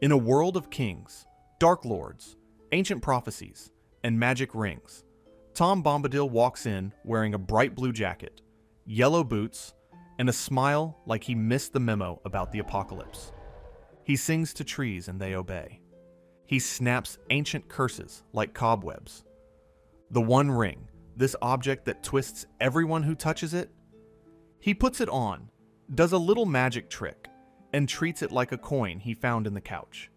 In a world of kings, dark lords, ancient prophecies, and magic rings, Tom Bombadil walks in wearing a bright blue jacket, yellow boots, and a smile like he missed the memo about the apocalypse. He sings to trees and they obey. He snaps ancient curses like cobwebs. The One Ring, this object that twists everyone who touches it, he puts it on, does a little magic trick, and treats it like a coin he found in the couch.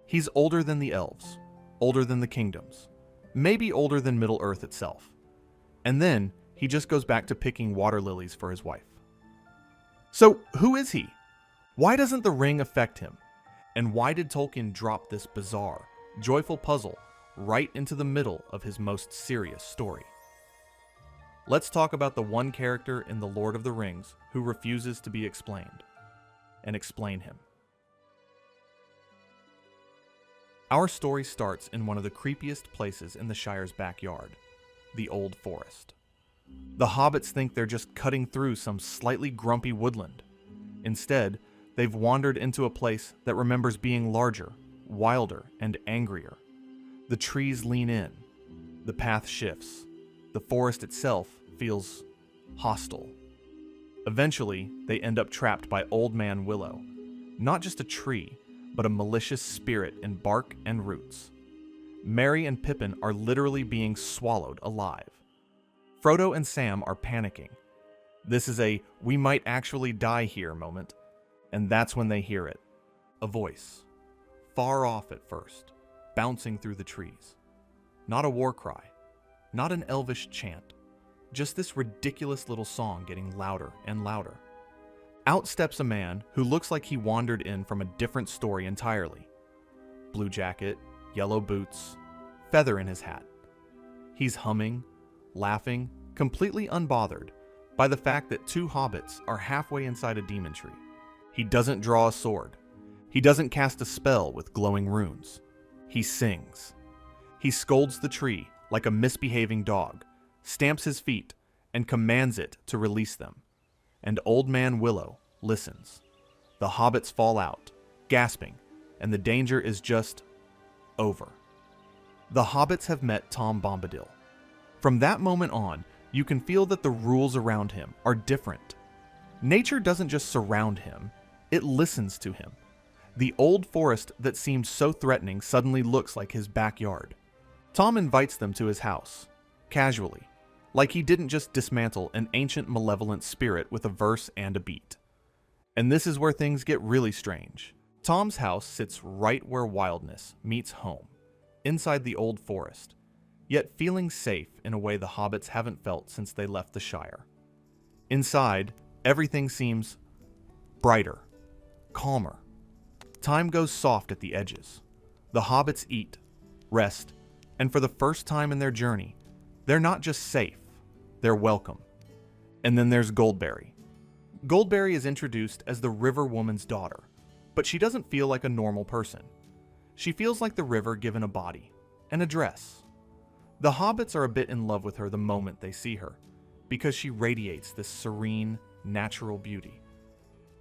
He's older than the elves, older than the kingdoms, maybe older than Middle-earth itself. And then he just goes back to picking water lilies for his wife. So who is he? Why doesn't the ring affect him? And why did Tolkien drop this bizarre, joyful puzzle right into the middle of his most serious story? Let's talk about the one character in The Lord of the Rings who refuses to be explained, and explain him. Our story starts in one of the creepiest places in the Shire's backyard, the Old Forest. The hobbits think they're just cutting through some slightly grumpy woodland. Instead, they've wandered into a place that remembers being larger, wilder, and angrier. The trees lean in. The path shifts. The forest itself feels hostile. Eventually, they end up trapped by Old Man Willow. Not just a tree, but a malicious spirit in bark and roots. Merry and Pippin are literally being swallowed alive. Frodo and Sam are panicking. This is a "we might actually die here" moment. And that's when they hear it. A voice. Far off at first, bouncing through the trees. Not a war cry. Not an elvish chant. Just this ridiculous little song getting louder and louder. Out steps a man who looks like he wandered in from a different story entirely. Blue jacket, yellow boots, feather in his hat. He's humming, laughing, completely unbothered by the fact that two hobbits are halfway inside a demon tree. He doesn't draw a sword. He doesn't cast a spell with glowing runes. He sings. He scolds the tree like a misbehaving dog, stamps his feet, and commands it to release them. And Old Man Willow listens. The hobbits fall out, gasping, and the danger is just over. The hobbits have met Tom Bombadil. From that moment on, you can feel that the rules around him are different. Nature doesn't just surround him, it listens to him. The old forest that seemed so threatening suddenly looks like his backyard. Tom invites them to his house, casually, like he didn't just dismantle an ancient malevolent spirit with a verse and a beat. And this is where things get really strange. Tom's house sits right where wildness meets home, inside the old forest, yet feeling safe in a way the hobbits haven't felt since they left the Shire. Inside, everything seems brighter, calmer. Time goes soft at the edges. The hobbits eat, rest, and for the first time in their journey, they're not just safe, they're welcome. And then there's Goldberry. Goldberry is introduced as the River Woman's daughter, but she doesn't feel like a normal person. She feels like the river given a body, and a dress. The hobbits are a bit in love with her the moment they see her, because she radiates this serene, natural beauty.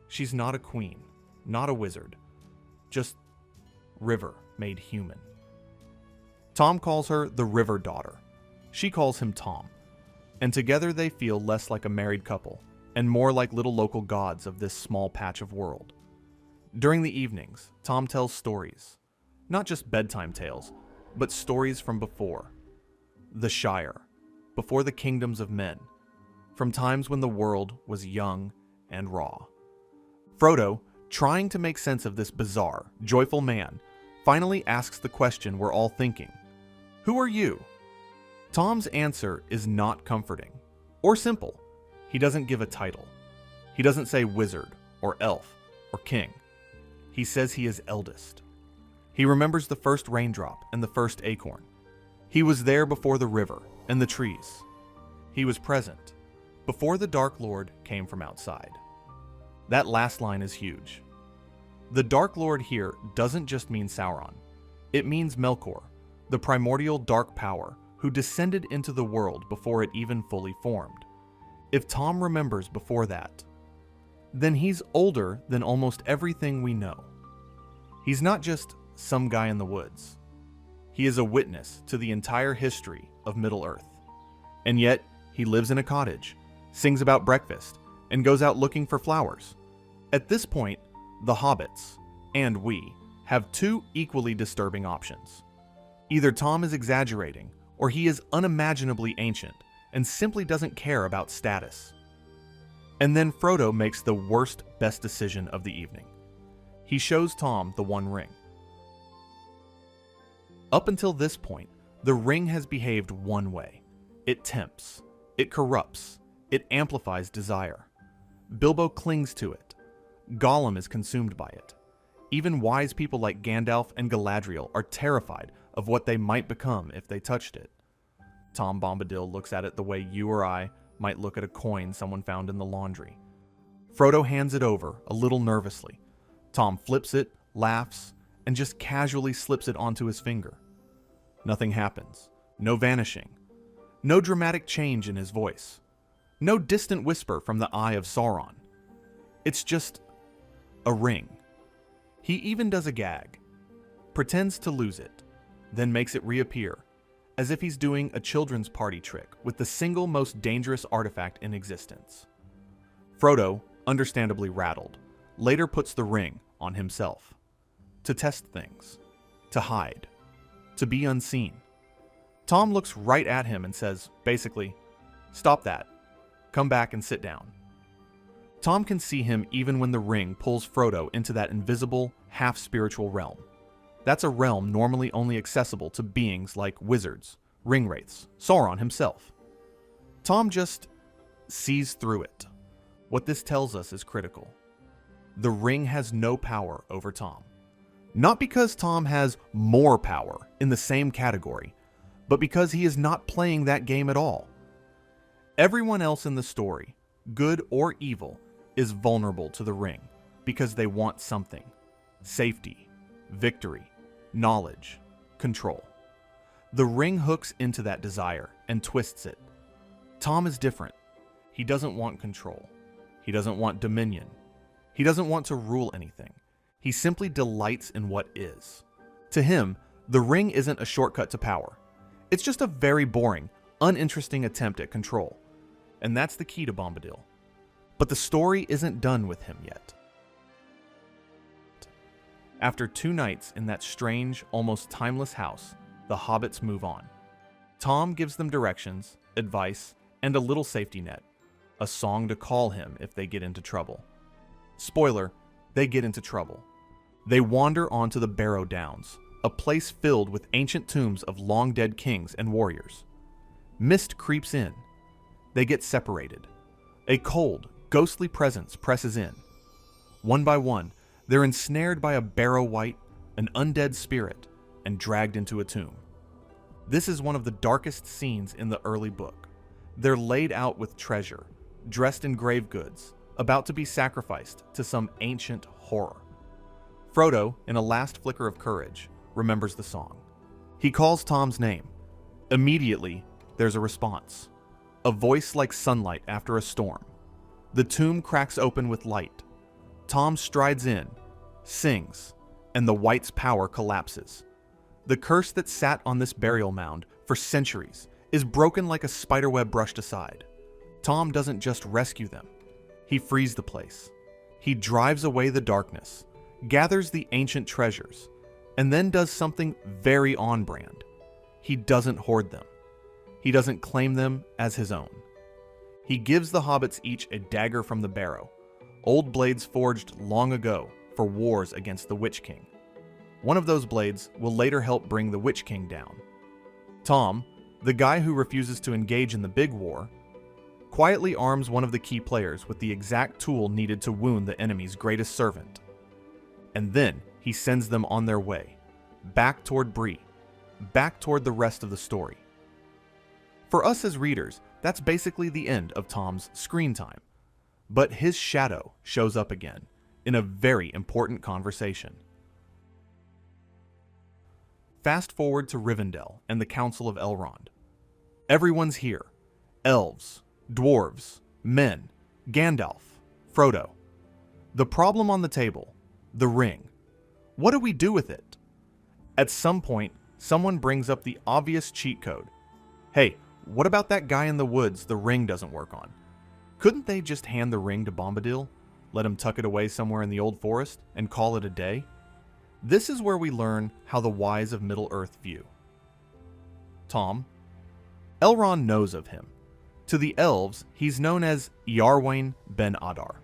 She's not a queen, not a wizard, just river made human. Tom calls her the River Daughter. She calls him Tom. And together they feel less like a married couple, and more like little local gods of this small patch of world. During the evenings, Tom tells stories. Not just bedtime tales, but stories from before. The Shire, before the kingdoms of men, from times when the world was young and raw. Frodo, trying to make sense of this bizarre, joyful man, finally asks the question we're all thinking. Who are you? Tom's answer is not comforting, or simple. He doesn't give a title. He doesn't say wizard, or elf, or king. He says he is eldest. He remembers the first raindrop and the first acorn. He was there before the river and the trees. He was present, before the Dark Lord came from outside. That last line is huge. The Dark Lord here doesn't just mean Sauron. It means Melkor, the primordial dark power who descended into the world before it even fully formed. If Tom remembers before that, then he's older than almost everything we know. He's not just some guy in the woods. He is a witness to the entire history of Middle-earth. And yet, he lives in a cottage, sings about breakfast, and goes out looking for flowers. At this point, the hobbits, and we, have two equally disturbing options. Either Tom is exaggerating, or he is unimaginably ancient and simply doesn't care about status. And then Frodo makes the worst, best decision of the evening. He shows Tom the One Ring. Up until this point, the ring has behaved one way. It tempts, it corrupts, it amplifies desire. Bilbo clings to it. Gollum is consumed by it. Even wise people like Gandalf and Galadriel are terrified of what they might become if they touched it. Tom Bombadil looks at it the way you or I might look at a coin someone found in the laundry. Frodo hands it over, a little nervously. Tom flips it, laughs, and just casually slips it onto his finger. Nothing happens. No vanishing. No dramatic change in his voice. No distant whisper from the eye of Sauron. It's just a ring. He even does a gag. Pretends to lose it, then makes it reappear, as if he's doing a children's party trick with the single most dangerous artifact in existence. Frodo, understandably rattled, later puts the ring on himself. To test things. To hide. To be unseen. Tom looks right at him and says, basically, "Stop that. Come back and sit down." Tom can see him even when the ring pulls Frodo into that invisible, half-spiritual realm. That's a realm normally only accessible to beings like wizards, ringwraiths, Sauron himself. Tom just sees through it. What this tells us is critical. The ring has no power over Tom. Not because Tom has more power in the same category, but because he is not playing that game at all. Everyone else in the story, good or evil, is vulnerable to the ring because they want something. Safety, victory, knowledge, control. The ring hooks into that desire and twists it. Tom is different. He doesn't want control. He doesn't want dominion. He doesn't want to rule anything. He simply delights in what is. To him, the ring isn't a shortcut to power. It's just a very boring, uninteresting attempt at control. And that's the key to Bombadil. But the story isn't done with him yet. After 2 nights in that strange, almost timeless house, the hobbits move on. Tom gives them directions, advice, and a little safety net. A song to call him if they get into trouble. Spoiler, they get into trouble. They wander onto the Barrow Downs, a place filled with ancient tombs of long-dead kings and warriors. Mist creeps in. They get separated. A cold, ghostly presence presses in. One by one, they're ensnared by a barrow wight, an undead spirit, and dragged into a tomb. This is one of the darkest scenes in the early book. They're laid out with treasure, dressed in grave goods, about to be sacrificed to some ancient horror. Frodo, in a last flicker of courage, remembers the song. He calls Tom's name. Immediately, there's a response. A voice like sunlight after a storm. The tomb cracks open with light. Tom strides in, sings, and the wight's power collapses. The curse that sat on this burial mound for centuries is broken like a spiderweb brushed aside. Tom doesn't just rescue them. He frees the place. He drives away the darkness, gathers the ancient treasures, and then does something very on-brand. He doesn't hoard them. He doesn't claim them as his own. He gives the hobbits each a dagger from the barrow, old blades forged long ago for wars against the Witch King. One of those blades will later help bring the Witch King down. Tom, the guy who refuses to engage in the big war, quietly arms one of the key players with the exact tool needed to wound the enemy's greatest servant. And then he sends them on their way, back toward Bree, back toward the rest of the story. For us as readers, that's basically the end of Tom's screen time. But his shadow shows up again, in a very important conversation. Fast forward to Rivendell and the Council of Elrond. Everyone's here. Elves, dwarves, men, Gandalf, Frodo. The problem on the table, the ring. What do we do with it? At some point, someone brings up the obvious cheat code. Hey, what about that guy in the woods the ring doesn't work on? Couldn't they just hand the ring to Bombadil, let him tuck it away somewhere in the old forest, and call it a day? This is where we learn how the wise of Middle-earth view. Tom. Elrond knows of him. To the elves, he's known as Iarwain ben Adar,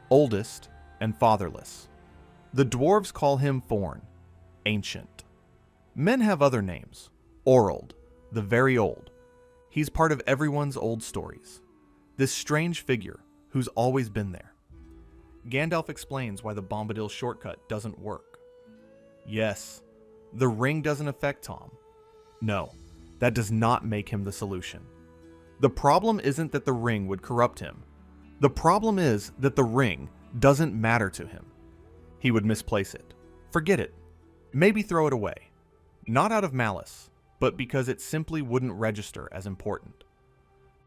oldest and fatherless. The dwarves call him Forn, ancient. Men have other names. Orold, the very old. He's part of everyone's old stories. This strange figure who's always been there. Gandalf explains why the Bombadil shortcut doesn't work. Yes, the ring doesn't affect Tom. No, that does not make him the solution. The problem isn't that the ring would corrupt him. The problem is that the ring doesn't matter to him. He would misplace it, forget it, maybe throw it away. Not out of malice, but because it simply wouldn't register as important.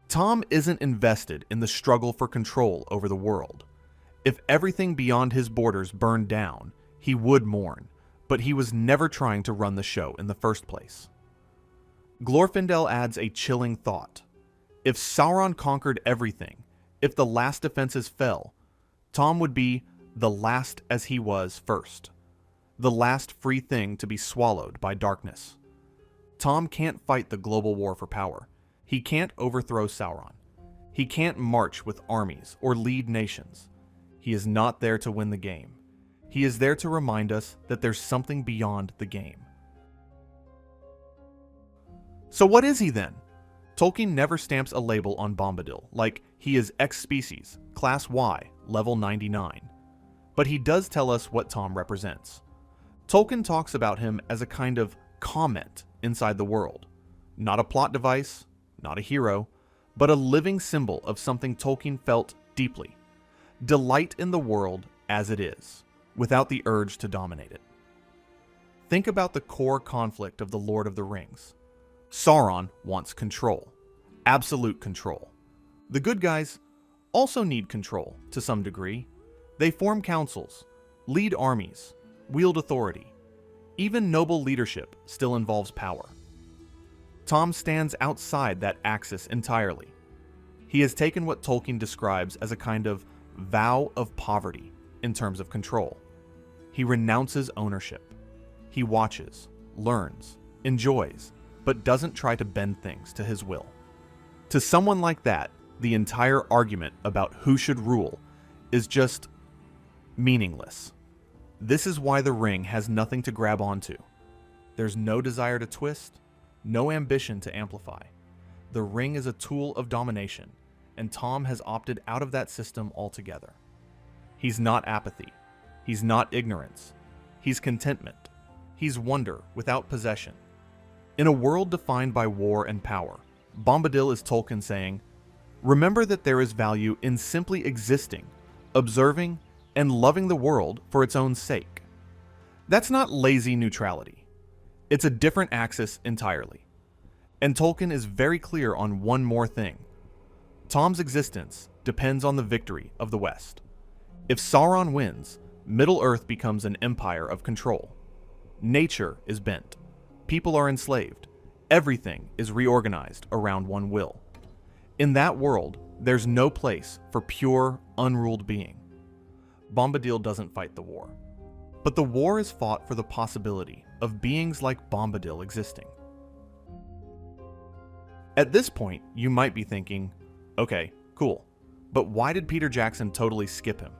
Tom isn't invested in the struggle for control over the world. If everything beyond his borders burned down, he would mourn, but he was never trying to run the show in the first place. Glorfindel adds a chilling thought. If Sauron conquered everything, if the last defenses fell, Tom would be the last as he was first, the last free thing to be swallowed by darkness. Tom can't fight the global war for power. He can't overthrow Sauron. He can't march with armies or lead nations. He is not there to win the game. He is there to remind us that there's something beyond the game. So what is he then? Tolkien never stamps a label on Bombadil, like he is X species, class Y, level 99. But he does tell us what Tom represents. Tolkien talks about him as a kind of comment inside the world. Not a plot device, not a hero, but a living symbol of something Tolkien felt deeply. Delight in the world as it is, without the urge to dominate it. Think about the core conflict of The Lord of the Rings. Sauron wants control, absolute control. The good guys also need control to some degree. They form councils, lead armies, wield authority. Even noble leadership still involves power. Tom stands outside that axis entirely. He has taken what Tolkien describes as a kind of vow of poverty in terms of control. He renounces ownership. He watches, learns, enjoys, but doesn't try to bend things to his will. To someone like that, the entire argument about who should rule is just meaningless. This is why the ring has nothing to grab onto. There's no desire to twist, no ambition to amplify. The ring is a tool of domination, and Tom has opted out of that system altogether. He's not apathy. He's not ignorance. He's contentment. He's wonder without possession. In a world defined by war and power, Bombadil is Tolkien saying, remember that there is value in simply existing, observing, and loving the world for its own sake. That's not lazy neutrality. It's a different axis entirely. And Tolkien is very clear on one more thing. Tom's existence depends on the victory of the West. If Sauron wins, Middle-earth becomes an empire of control. Nature is bent. People are enslaved. Everything is reorganized around one will. In that world, there's no place for pure, unruled being. Bombadil doesn't fight the war. But the war is fought for the possibility of beings like Bombadil existing. At this point, you might be thinking, okay, cool, but why did Peter Jackson totally skip him?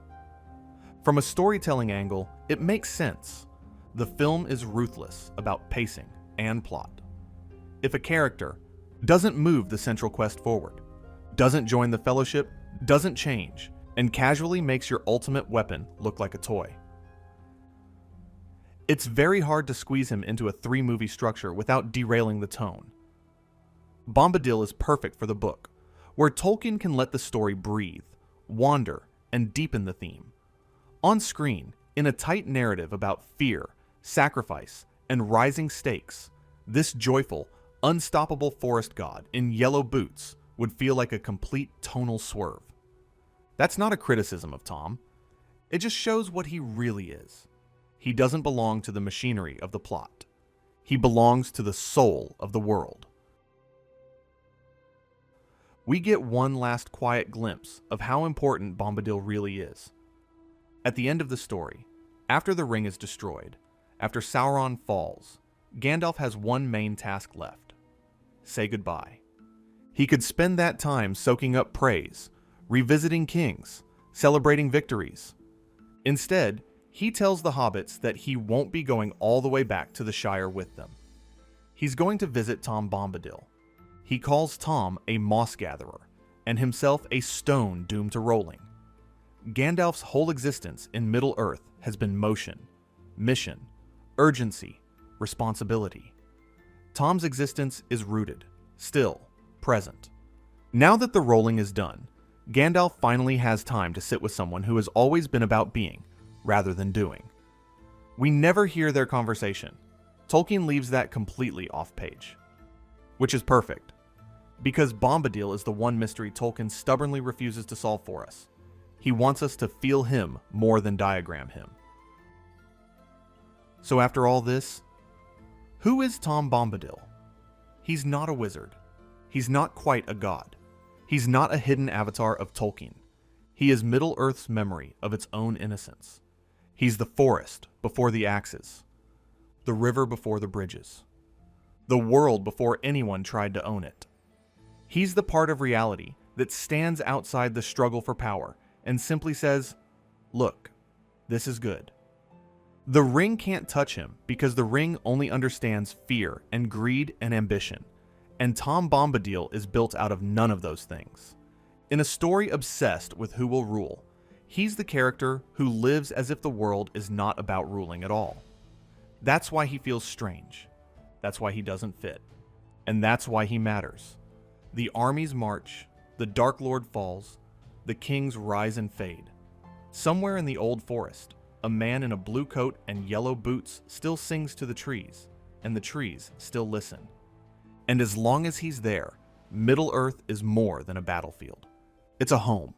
From a storytelling angle, it makes sense. The film is ruthless about pacing and plot. If a character doesn't move the central quest forward, doesn't join the Fellowship, doesn't change, and casually makes your ultimate weapon look like a toy, it's very hard to squeeze him into a 3-movie structure without derailing the tone. Bombadil is perfect for the book, where Tolkien can let the story breathe, wander, and deepen the theme. On screen, in a tight narrative about fear, sacrifice, and rising stakes, this joyful, unstoppable forest god in yellow boots would feel like a complete tonal swerve. That's not a criticism of Tom. It just shows what he really is. He doesn't belong to the machinery of the plot. He belongs to the soul of the world. We get one last quiet glimpse of how important Bombadil really is. At the end of the story, after the ring is destroyed, after Sauron falls, Gandalf has one main task left: say goodbye. He could spend that time soaking up praise, revisiting kings, celebrating victories. Instead, he tells the hobbits that he won't be going all the way back to the Shire with them. He's going to visit Tom Bombadil. He calls Tom a moss gatherer, and himself a stone doomed to rolling. Gandalf's whole existence in Middle-earth has been motion, mission, urgency, responsibility. Tom's existence is rooted, still, present. Now that the rolling is done, Gandalf finally has time to sit with someone who has always been about being, rather than doing. We never hear their conversation. Tolkien leaves that completely off-page. Which is perfect, because Bombadil is the one mystery Tolkien stubbornly refuses to solve for us. He wants us to feel him more than diagram him. So after all this, who is Tom Bombadil? He's not a wizard. He's not quite a god. He's not a hidden avatar of Tolkien. He is Middle-earth's memory of its own innocence. He's the forest before the axes, the river before the bridges, the world before anyone tried to own it. He's the part of reality that stands outside the struggle for power and simply says, "Look, this is good." The ring can't touch him because the ring only understands fear and greed and ambition, and Tom Bombadil is built out of none of those things. In a story obsessed with who will rule, he's the character who lives as if the world is not about ruling at all. That's why he feels strange. That's why he doesn't fit. And that's why he matters. The armies march, the Dark Lord falls, the kings rise and fade. Somewhere in the old forest, a man in a blue coat and yellow boots still sings to the trees, and the trees still listen. And as long as he's there, Middle-earth is more than a battlefield. It's a home.